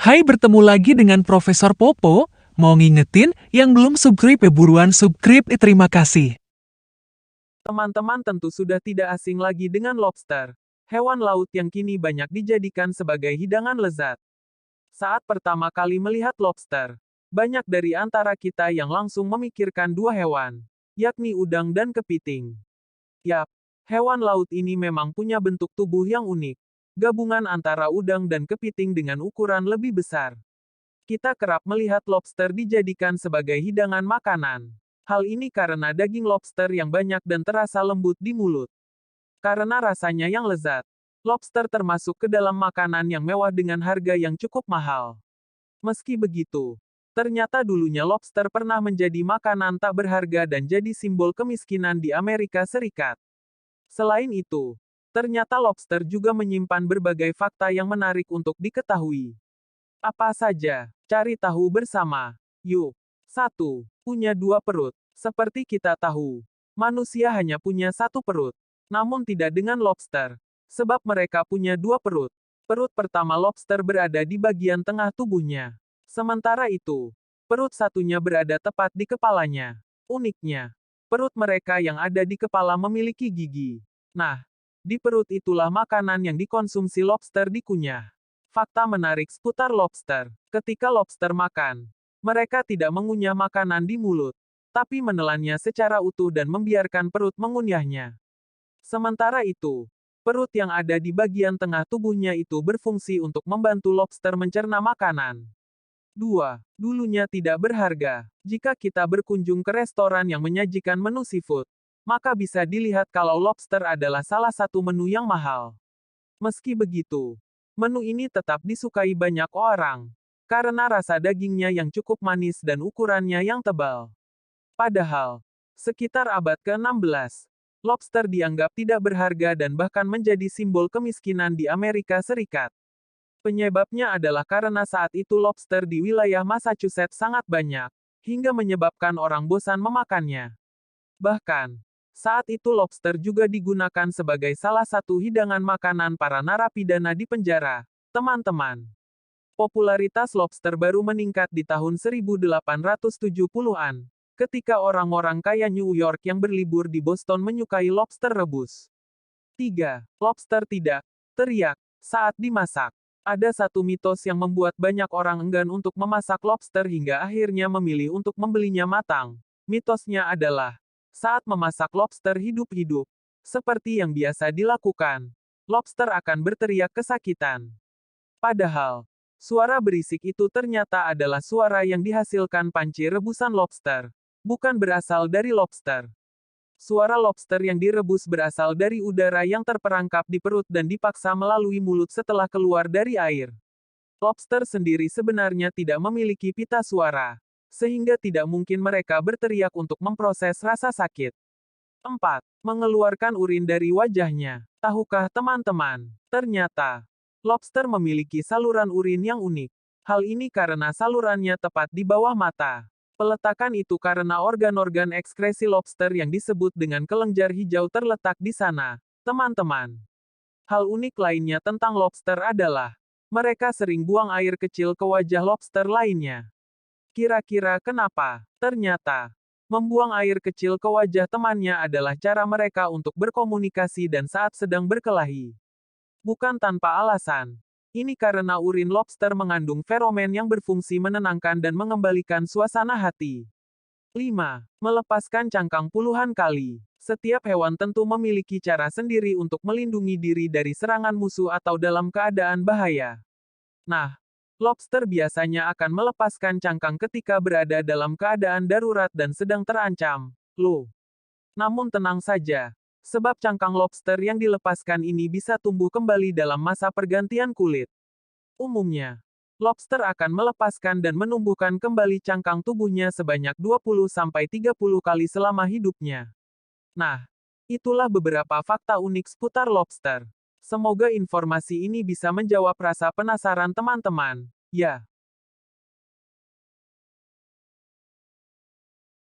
Hai, bertemu lagi dengan Profesor Popo. Mau ngingetin yang belum subscribe ya buruan subscribe, terima kasih. Teman-teman tentu sudah tidak asing lagi dengan lobster, hewan laut yang kini banyak dijadikan sebagai hidangan lezat. Saat pertama kali melihat lobster, banyak dari antara kita yang langsung memikirkan dua hewan, yakni udang dan kepiting. Yap, hewan laut ini memang punya bentuk tubuh yang unik, gabungan antara udang dan kepiting dengan ukuran lebih besar. Kita kerap melihat lobster dijadikan sebagai hidangan makanan. Hal ini karena daging lobster yang banyak dan terasa lembut di mulut. Karena rasanya yang lezat, lobster termasuk ke dalam makanan yang mewah dengan harga yang cukup mahal. Meski begitu, ternyata dulunya lobster pernah menjadi makanan tak berharga dan jadi simbol kemiskinan di Amerika Serikat. Selain itu, ternyata lobster juga menyimpan berbagai fakta yang menarik untuk diketahui. Apa saja? Cari tahu bersama. Yuk. 1. Punya dua perut. Seperti kita tahu, manusia hanya punya satu perut. Namun tidak dengan lobster. Sebab mereka punya dua perut. Perut pertama lobster berada di bagian tengah tubuhnya. Sementara itu, perut satunya berada tepat di kepalanya. Uniknya, perut mereka yang ada di kepala memiliki gigi. Nah, di perut itulah makanan yang dikonsumsi lobster dikunyah. Fakta menarik seputar lobster. Ketika lobster makan, mereka tidak mengunyah makanan di mulut, tapi menelannya secara utuh dan membiarkan perut mengunyahnya. Sementara itu, perut yang ada di bagian tengah tubuhnya itu berfungsi untuk membantu lobster mencerna makanan. 2. Dulunya tidak berharga. Jika kita berkunjung ke restoran yang menyajikan menu seafood, maka bisa dilihat kalau lobster adalah salah satu menu yang mahal. Meski begitu, menu ini tetap disukai banyak orang, karena rasa dagingnya yang cukup manis dan ukurannya yang tebal. Padahal, sekitar abad ke-16, lobster dianggap tidak berharga dan bahkan menjadi simbol kemiskinan di Amerika Serikat. Penyebabnya adalah karena saat itu lobster di wilayah Massachusetts sangat banyak, hingga menyebabkan orang bosan memakannya. Bahkan, saat itu lobster juga digunakan sebagai salah satu hidangan makanan para narapidana di penjara. Teman-teman, popularitas lobster baru meningkat di tahun 1870-an, ketika orang-orang kaya New York yang berlibur di Boston menyukai lobster rebus. 3. Lobster tidak teriak saat dimasak. Ada satu mitos yang membuat banyak orang enggan untuk memasak lobster hingga akhirnya memilih untuk membelinya matang. Mitosnya adalah, saat memasak lobster hidup-hidup, seperti yang biasa dilakukan, lobster akan berteriak kesakitan. Padahal, suara berisik itu ternyata adalah suara yang dihasilkan panci rebusan lobster, bukan berasal dari lobster. Suara lobster yang direbus berasal dari udara yang terperangkap di perut dan dipaksa melalui mulut setelah keluar dari air. Lobster sendiri sebenarnya tidak memiliki pita suara, sehingga tidak mungkin mereka berteriak untuk memproses rasa sakit. 4. Mengeluarkan urin dari wajahnya. Tahukah teman-teman? Ternyata, lobster memiliki saluran urin yang unik. Hal ini karena salurannya tepat di bawah mata. Peletakan itu karena organ-organ ekskresi lobster yang disebut dengan kelenjar hijau terletak di sana. Teman-teman, hal unik lainnya tentang lobster adalah, mereka sering buang air kecil ke wajah lobster lainnya. Kira-kira kenapa? Ternyata, membuang air kecil ke wajah temannya adalah cara mereka untuk berkomunikasi dan saat sedang berkelahi. Bukan tanpa alasan. Ini karena urin lobster mengandung feromen yang berfungsi menenangkan dan mengembalikan suasana hati. 5. Melepaskan cangkang puluhan kali. Setiap hewan tentu memiliki cara sendiri untuk melindungi diri dari serangan musuh atau dalam keadaan bahaya. Nah, lobster biasanya akan melepaskan cangkang ketika berada dalam keadaan darurat dan sedang terancam. Loh. Namun tenang saja, sebab cangkang lobster yang dilepaskan ini bisa tumbuh kembali dalam masa pergantian kulit. Umumnya, lobster akan melepaskan dan menumbuhkan kembali cangkang tubuhnya sebanyak 20-30 kali selama hidupnya. Nah, itulah beberapa fakta unik seputar lobster. Semoga informasi ini bisa menjawab rasa penasaran teman-teman. Ya.